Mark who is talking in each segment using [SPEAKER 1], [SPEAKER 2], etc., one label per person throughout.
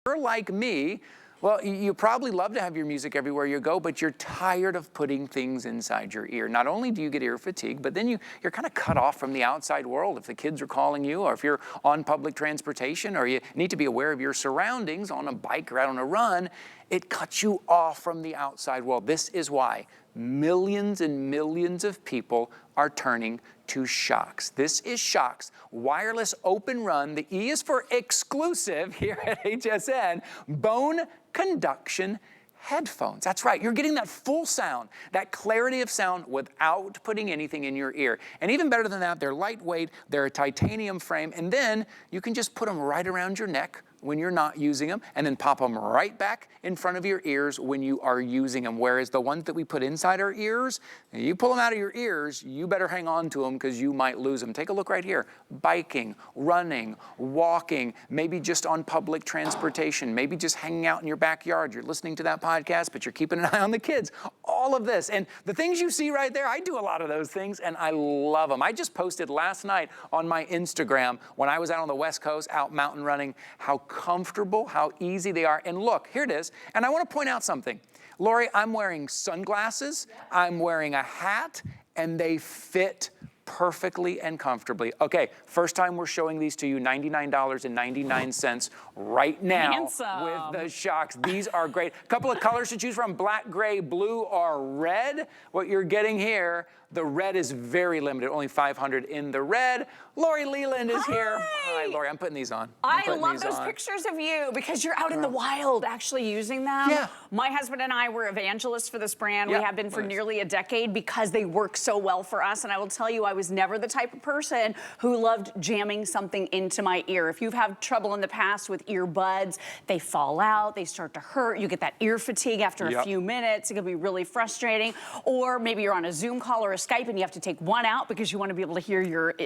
[SPEAKER 1] you're like me, well, you probably love to have your music everywhere you go, but you're tired of putting things inside your ear. Not only do you get ear fatigue, but then you're kind of cut off from the outside world. If the kids are calling you, or if you're on public transportation, or you need to be aware of your surroundings on a bike or out on a run, it cuts you off from the outside world. This is why millions and millions of people are turning to Shokz. This is Shokz wireless OpenRun. The E is for exclusive here at HSN, bone conduction headphones. That's right, you're getting that full sound, that clarity of sound without putting anything in your ear. And even better than that, they're lightweight, they're a titanium frame, and then you can just put them right around your neck when you're not using them, and then pop them right back in front of your ears when you are using them. Whereas the ones that we put inside our ears, you pull them out of your ears, you better hang on to them because you might lose them. Take a look right here. Biking, running, walking, maybe just on public transportation, maybe just hanging out in your backyard. You're listening to that podcast, but you're keeping an eye on the kids. All of this. And the things you see right there, I do a lot of those things, and I love them. I just posted last night on my Instagram when I was out on the West Coast, out mountain running, how comfortable, how easy they are. And look, here it is. And I want to point out something. Lori, I'm wearing sunglasses, I'm wearing a hat, and they fit perfectly and comfortably. Okay, first time we're showing these to you, $99.99 right now.
[SPEAKER 2] Handsome.
[SPEAKER 1] With the Shokz. These are great. A couple of colors to choose from, black, gray, blue, or red. What you're getting here, the red is very limited, only 500 in the red. Lori Leland is here. Hi, Lori, I'm putting these on.
[SPEAKER 2] I love those pictures of you because you're out in the wild actually using them.
[SPEAKER 1] Yeah.
[SPEAKER 2] My husband and I were evangelists for this brand. We have been for nearly a decade because they work so well for us. And I will tell you, I was never the type of person who loved jamming something into my ear. If you've had trouble in the past with earbuds, they fall out, they start to hurt, you get that ear fatigue after a few minutes, it can be really frustrating. Or maybe you're on a Zoom call or a Skype and you have to take one out because you want to be able to hear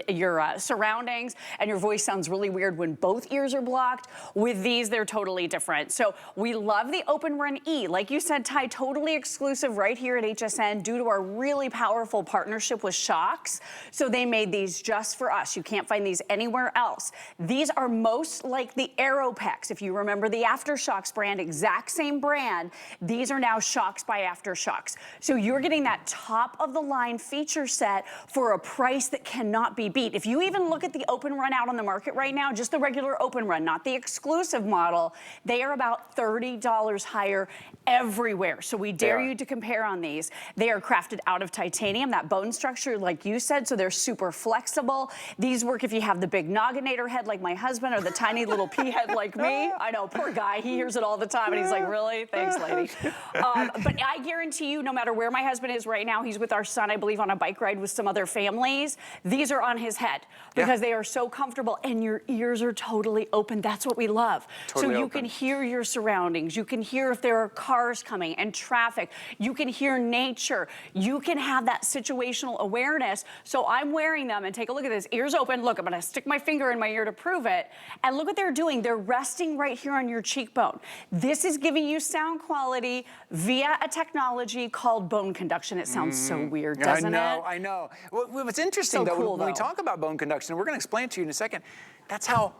[SPEAKER 2] your surroundings, and your voice sounds really weird when both ears are blocked. With these, they're totally different. So we love the OpenRun E. Like you said, Ty, totally exclusive right here at HSN due to our really powerful partnership with Shokz. So they made these just for us. You can't find these anywhere else. These are most like the Aeropex. If you remember the Aftershokz brand, exact same brand, these are now Shokz by Aftershokz. So you're getting that top of the line feature set for a price that cannot be beat. If you even look at the OpenRun out on the market right now, just the regular OpenRun, not the exclusive model, they are about $30 higher everywhere. So we dare you to compare on these. They are crafted out of titanium, that bone structure like you said, so they're super flexible. These work if you have the big nogginator head like my husband or the tiny little pea head like me. I know, poor guy, he hears it all the time and he's like, really? Thanks, lady. But I guarantee you, no matter where my husband is right now, he's with our son, I believe, on a bike ride with some other families. These are on his head because they are so comfortable and your ears are totally open. That's what we love.
[SPEAKER 1] Totally
[SPEAKER 2] so you
[SPEAKER 1] open.
[SPEAKER 2] can hear your surroundings. You can hear if there are cars coming and traffic. You can hear nature. You can have that situational awareness. So I'm wearing them and take a look at this. Ears open. Look, I'm going to stick my finger in my ear to prove it. And look what they're doing. They're resting right here on your cheekbone. This is giving you sound quality via a technology called bone conduction. It sounds so weird, doesn't it?
[SPEAKER 1] I know. Well, what's interesting though, when we talk about bone conduction, we're going to explain it to you in a second, that's how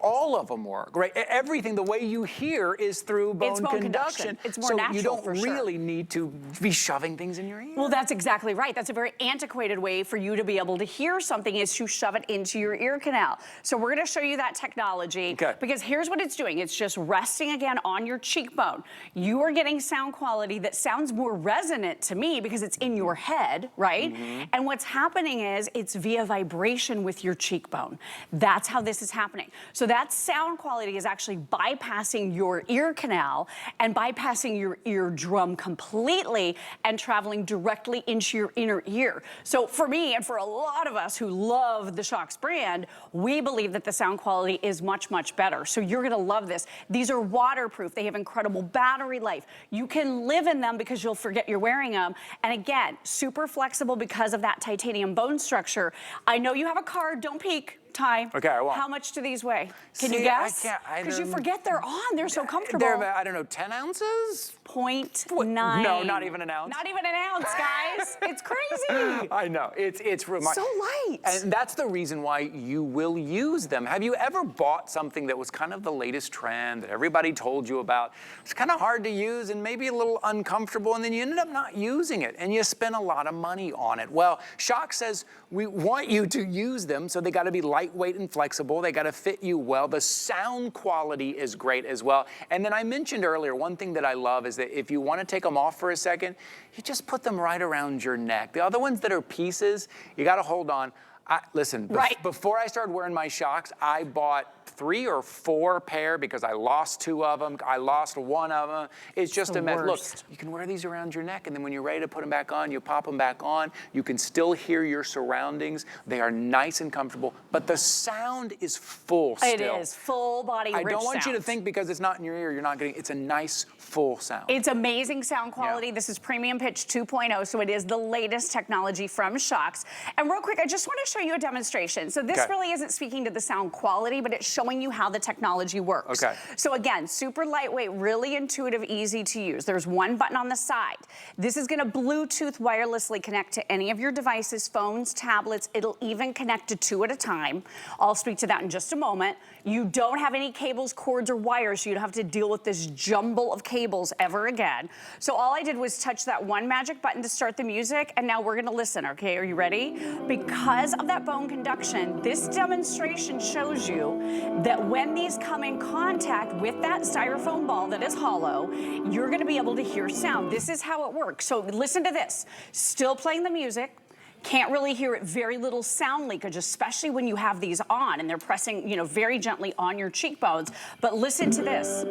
[SPEAKER 1] all of them work, right? Everything, the way you hear is through bone conduction.
[SPEAKER 2] It's more natural,
[SPEAKER 1] you don't really need to be shoving things in your ear.
[SPEAKER 2] Well, that's exactly right. That's a very antiquated way for you to be able to hear something is to shove it into your ear canal. So we're going to show you that technology because here's what it's doing. It's just resting again on your cheekbone. You are getting sound quality that sounds more resonant to me because it's in your head, right? And what's happening is it's via vibration with your cheekbone. That's how this is happening. So that sound quality is actually bypassing your ear canal and bypassing your eardrum completely and traveling directly into your inner ear. So for me and for a lot of us who love the Shokz brand, we believe that the sound quality is much, much better. So you're gonna love this. These are waterproof. They have incredible battery life. You can live in them because you'll forget you're wearing them. And again, super flexible because of that titanium bone structure. I know you have a card, don't peek. Ty,
[SPEAKER 1] okay, I won't.
[SPEAKER 2] How much do these weigh? Can you guess?
[SPEAKER 1] I can't.
[SPEAKER 2] Because you forget they're on. They're so comfortable.
[SPEAKER 1] They're about, I don't know, 10 ounces?
[SPEAKER 2] 0.9.
[SPEAKER 1] No, not even an ounce.
[SPEAKER 2] Not even an ounce, guys. It's crazy.
[SPEAKER 1] I know, it's remarkable.
[SPEAKER 2] So light.
[SPEAKER 1] And that's the reason why you will use them. Have you ever bought something that was kind of the latest trend that everybody told you about? It's kind of hard to use and maybe a little uncomfortable, and then you ended up not using it and you spent a lot of money on it. Well, Shokz says we want you to use them, so they got to be lightweight and flexible. They got to fit you well. The sound quality is great as well. And then I mentioned earlier, one thing that I love is that if you want to take them off for a second, you just put them right around your neck. The other ones that are pieces, you got to hold on. Listen, before I started wearing my Shokz, I bought 3 or 4 pair because I lost 2 of them. I lost 1 of them. It's just a mess. Look, you can wear these around your neck, and then when you're ready to put them back on, you pop them back on. You can still hear your surroundings. They are nice and comfortable, but the sound is full still.
[SPEAKER 2] It is full body, rich
[SPEAKER 1] I don't want you to
[SPEAKER 2] sound.
[SPEAKER 1] think because it's not in your ear, you're not getting, it's a nice full sound.
[SPEAKER 2] It's amazing sound quality.
[SPEAKER 1] Yeah.
[SPEAKER 2] This is Premium Pitch 2.0, so it is the latest technology from Shokz. And real quick, I just want to show you a demonstration. So this really isn't speaking to the sound quality, but it's showing you how the technology works.
[SPEAKER 1] Okay.
[SPEAKER 2] So again, super lightweight, really intuitive, easy to use. There's one button on the side. This is going to Bluetooth wirelessly connect to any of your devices, phones, tablets. It'll even connect to 2 at a time. I'll speak to that in just a moment. You don't have any cables, cords, or wires, so you don't have to deal with this jumble of cables ever again. So all I did was touch that one magic button to start the music, and now we're gonna listen, okay? Are you ready? Because of that bone conduction, this demonstration shows you that when these come in contact with that styrofoam ball that is hollow, you're gonna be able to hear sound. This is how it works. So listen to this. Still playing the music. Can't really hear it, very little sound leakage, especially when you have these on and they're pressing, you know, very gently on your cheekbones. But listen to this.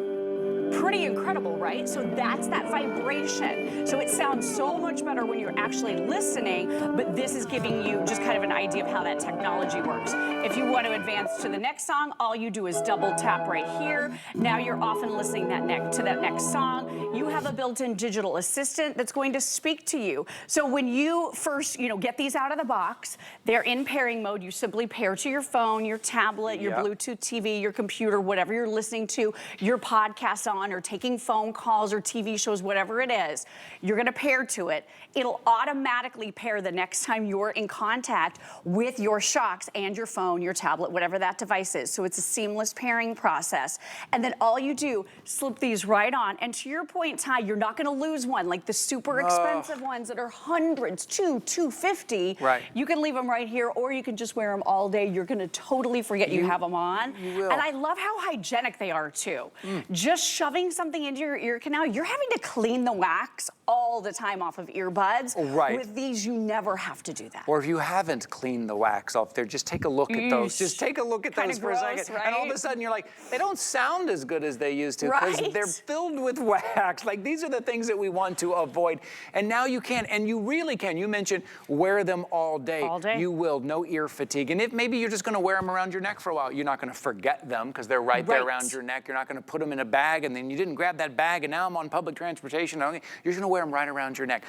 [SPEAKER 2] Pretty incredible, right? So that's that vibration. So it sounds so much better when you're actually listening, but this is giving you just kind of an idea of how that technology works. If you want to advance to the next song, all you do is double tap right here. Now you're off and listening to that next song. You have a built-in digital assistant that's going to speak to you. So when you first, get these out of the box, they're in pairing mode. You simply pair to your phone, your tablet, your Bluetooth TV, your computer, whatever you're listening to, your podcast on, or taking phone calls or TV shows, whatever it is, you're gonna pair to it. It'll automatically pair the next time you're in contact with your Shokz and your phone, your tablet, whatever that device is. So it's a seamless pairing process. And then all you do, slip these right on. And to your point, Ty, you're not gonna lose one, like the super expensive ones that are hundreds, $250.
[SPEAKER 1] Right.
[SPEAKER 2] You can leave them right here, or you can just wear them all day. You're gonna totally forget you have them on.
[SPEAKER 1] You will.
[SPEAKER 2] And I love how hygienic they are too. Just shoving something into your ear canal, you're having to clean the wax all the time off of earbuds.
[SPEAKER 1] Right.
[SPEAKER 2] With these, you never have to do that.
[SPEAKER 1] Or if you haven't cleaned the wax off there, just take a look at those. Just take a look at those for a second.
[SPEAKER 2] Right?
[SPEAKER 1] And all of a sudden you're like, they don't sound as good as they used to because they're filled with wax. Like these are the things that we want to avoid. And now you can, and you really can. You mentioned wear them all day.
[SPEAKER 2] All day.
[SPEAKER 1] You will, no ear fatigue. And if maybe you're just gonna wear them around your neck for a while, you're not gonna forget them because they're right there around your neck. You're not gonna put them in a bag and then you didn't grab that bag and now I'm on public transportation. You're just gonna wear them right around your neck.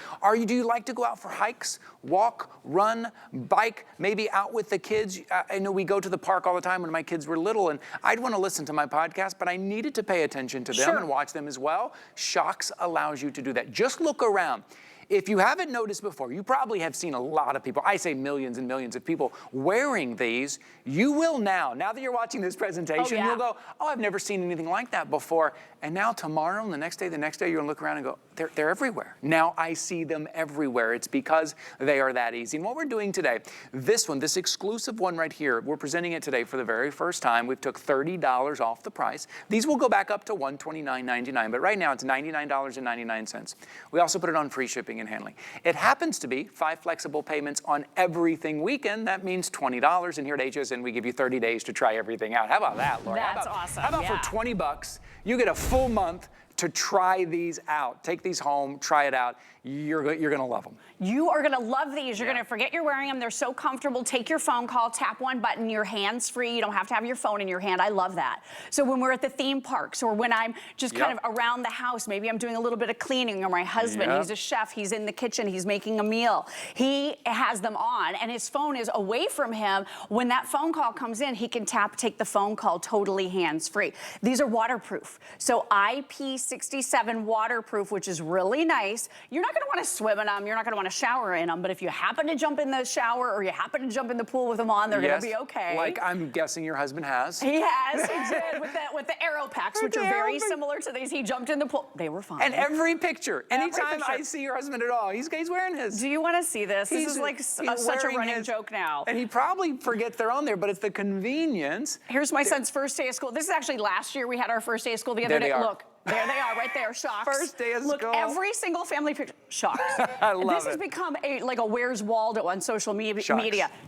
[SPEAKER 1] Do you like to go out for hikes, walk, run, bike, maybe out with the kids? I know we go to the park all the time when my kids were little and I'd want to listen to my podcast, but I needed to pay attention to them and watch them as well. Shokz allows you to do that. Just look around. If you haven't noticed before, you probably have seen a lot of people, I say millions and millions of people wearing these. You will now that you're watching this presentation, you'll go, I've never seen anything like that before. And now tomorrow and the next day, you're gonna look around and go, they're everywhere. Now I see them everywhere. It's because they are that easy. And what we're doing today, this exclusive one right here, we're presenting it today for the very first time. We've took $30 off the price. These will go back up to $129.99, but right now it's $99.99. We also put it on free shipping and handling. It happens to be 5 flexible payments on everything weekend. That means $20. And here at HSN, we give you 30 days to try everything out. How about that, Laura?
[SPEAKER 2] That's awesome.
[SPEAKER 1] How about for $20, you get a full month to try these out. Take these home, try it out. You're gonna love them. You are gonna love these. You're gonna forget you're wearing them. They're so comfortable. Take your phone call, tap one button, you're hands-free. You don't have to have your phone in your hand. I love that. So when we're at the theme parks or when I'm just kind of around the house, maybe I'm doing a little bit of cleaning, or my husband, he's a chef, he's in the kitchen, he's making a meal. He has them on and his phone is away from him. When that phone call comes in, he can take the phone call totally hands-free. These are waterproof. So IP
[SPEAKER 2] 67 waterproof, which is really nice. You're not gonna wanna swim in them, you're not gonna wanna shower in them, but if you happen to jump in the shower or you happen to jump in the pool with them on, they're gonna be okay.
[SPEAKER 1] Like I'm guessing your husband has.
[SPEAKER 2] He has, he did, with the arrow packs, which are very similar to these. He jumped in the pool, they were fine.
[SPEAKER 1] And every picture, anytime I see your husband at all, he's wearing his.
[SPEAKER 2] Do you wanna see this? This is like such a running joke now.
[SPEAKER 1] And he probably forgets they're on there, but it's the convenience.
[SPEAKER 2] Here's my son's first day of school. This is actually last year we had our first day of school the other day. Look. There they are, right there, Shokz.
[SPEAKER 1] First day of school.
[SPEAKER 2] Look, every single family picture, Shokz.
[SPEAKER 1] I love
[SPEAKER 2] this has become like a Where's Waldo on social media.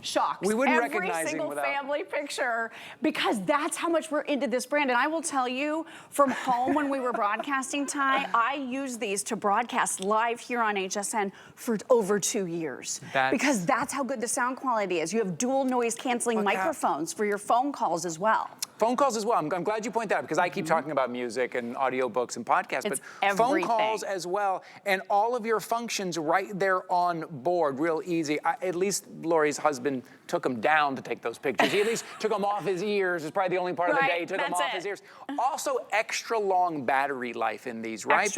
[SPEAKER 2] Shokz.
[SPEAKER 1] We wouldn't
[SPEAKER 2] every
[SPEAKER 1] recognize
[SPEAKER 2] single
[SPEAKER 1] him without.
[SPEAKER 2] family picture, because that's how much we're into this brand. And I will tell you, from home when we were broadcasting, Ty, I used these to broadcast live here on HSN for over 2 years. Because that's how good the sound quality is. You have dual noise canceling microphones for your phone calls as well.
[SPEAKER 1] Phone calls as well. I'm glad you point that out, because I keep talking about music and audiobooks and podcasts, but phone calls as well, and all of your functions right there on board, real easy. At least Lori's husband took him down to take those pictures. He at least took them off his ears. It's probably the only part of the day he took them off his ears. Also, extra long battery life in these, right?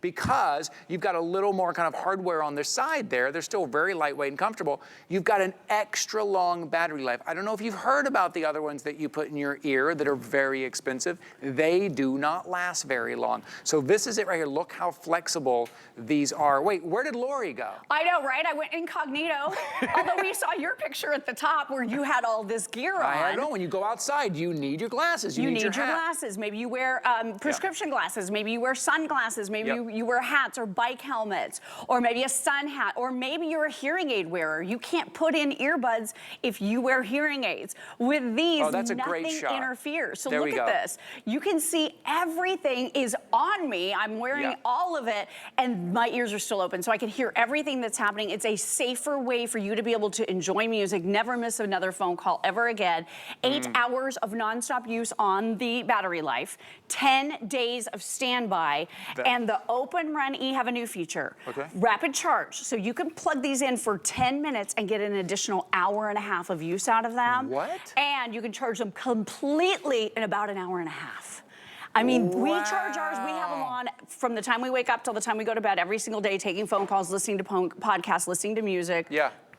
[SPEAKER 1] Because you've got a little more kind of hardware on their side there. They're still very lightweight and comfortable. You've got an extra long battery life. I don't know if you've heard about the other ones that you put in your ear that are very expensive. They do not last very long. So this is it right here. Look how flexible these are. Wait, where did Lori go?
[SPEAKER 2] I know, right? I went incognito. Although we saw your picture at the top where you had all this gear on.
[SPEAKER 1] I know. When you go outside, you need your glasses. You need your
[SPEAKER 2] glasses. Maybe you wear prescription glasses. Maybe you wear sunglasses. Maybe you wear hats or bike helmets, or maybe a sun hat, or maybe you're a hearing aid wearer. You can't put in earbuds if you wear hearing aids. With these,
[SPEAKER 1] that's a great shot.
[SPEAKER 2] Interferes. So look at this. You can see everything is on me. I'm wearing all of it, and my ears are still open, so I can hear everything that's happening. It's a safer way for you to be able to enjoy music, never miss another phone call ever again. 8 hours of nonstop use on the battery life, 10 days of standby, and the OpenRun E have a new feature. Rapid charge. So you can plug these in for 10 minutes and get an additional hour-and-a-half of use out of them. And you can charge them completely in about an hour and a half. I mean, we charge ours, we have them on from the time we wake up till the time we go to bed every single day, taking phone calls, listening to podcasts, listening to music.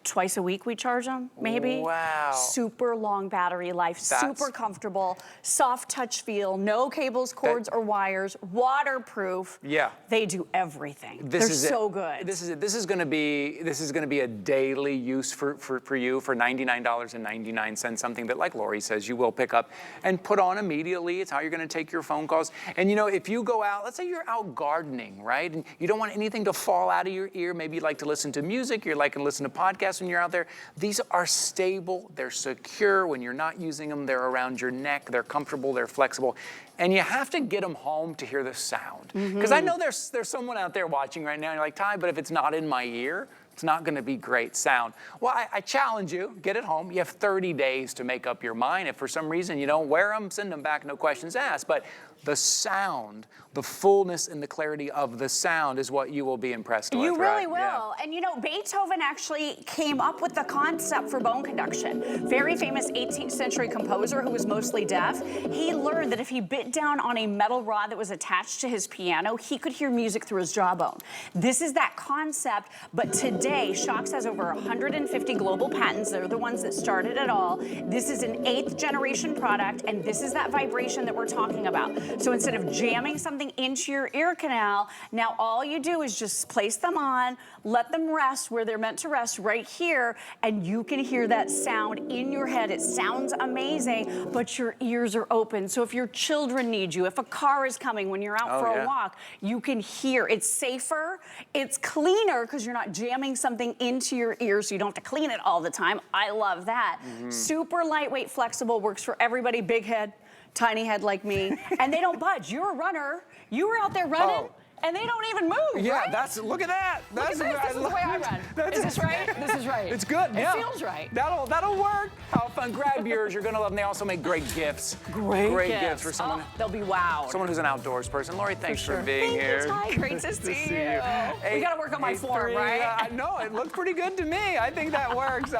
[SPEAKER 2] Twice a week we charge them, maybe. Super long battery life, super comfortable, soft touch feel, no cables, cords, or wires, waterproof. They do everything. They're so good.
[SPEAKER 1] This is it. This is going to be a daily use for you for $99.99, something that, like Lori says, you will pick up and put on immediately. It's how you're going to take your phone calls. And you know, if you go out, let's say you're out gardening, right? And you don't want anything to fall out of your ear. Maybe you like to listen to music, you're like to listen to podcasts when you're out there. These are stable, they're secure. When you're not using them, they're around your neck, they're comfortable, they're flexible. And you have to get them home to hear the sound. Because I know there's someone out there watching right now, and you're like, Ty, but if it's not in my ear, it's not going to be great sound. Well, I challenge you, get it home. You have 30 days to make up your mind. If for some reason you don't wear them, send them back, no questions asked. But the sound, the fullness and the clarity of the sound is what you will be impressed with.
[SPEAKER 2] You really will. And you know, Beethoven actually came up with the concept for bone conduction. Very famous 18th century composer who was mostly deaf. He learned that if he bit down on a metal rod that was attached to his piano, he could hear music through his jawbone. This is that concept, but today, Shokz has over 150 global patents. They're the ones that started it all. This is an 8th generation product, and this is that vibration that we're talking about. So instead of jamming something into your ear canal, now all you do is just place them on, let them rest where they're meant to rest, right here, and you can hear that sound in your head. It sounds amazing, but your ears are open. So if your children need you, if a car is coming when you're out for a walk, you can hear. It's safer, it's cleaner because you're not jamming something into your ear, so you don't have to clean it all the time. I love that. Super lightweight, flexible, works for everybody, big head, tiny head like me, and they don't budge. You're a runner. You were out there running. And they don't even move, right?
[SPEAKER 1] Look at that.
[SPEAKER 2] Look at this. This is the way I run. Is this right? This is right.
[SPEAKER 1] It's good.
[SPEAKER 2] It feels right.
[SPEAKER 1] That'll work. How fun. Grab yours. You're going to love them. They also make great gifts. Great gifts for someone.
[SPEAKER 2] They'll be wowed.
[SPEAKER 1] Someone who's an outdoors person. Lori, thanks for being here.
[SPEAKER 2] Thank you, Ty. Great to see you. We got to work on my form, right?
[SPEAKER 1] I know. It looks pretty good to me. I think that works.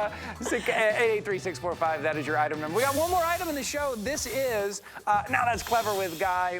[SPEAKER 1] 883-645. That is your item number. We got one more item in the show. This is Now That's Clever with Guy.